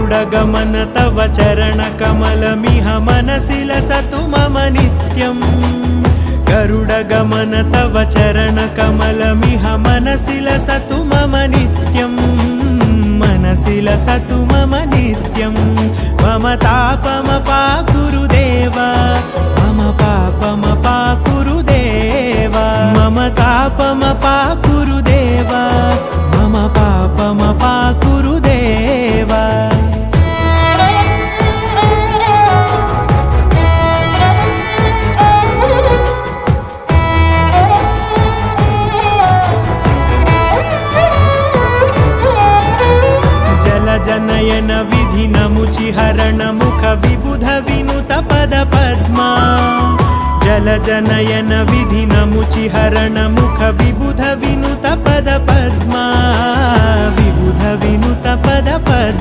गरुडगमन तव चरणकमलमिह मनसि लसतु मम नित्यम् गरुडगमन तव चरणकमलमिह मनसि लसतु मम नित्यम् मनसि लसतु मम नित्यम् मम तापमपाकुरु देव मम पापमपाकुरु देव मम तापमपाकुरु देव मम पापमपाकुरु देव जनयन विधिनमुचिहरण मुख विबुध विनुत पद पद्मा जल जनयन विधिनमुचिहरण मुख विबुध विनुत पद पद्मा विबुध विनुत पद पद्मा।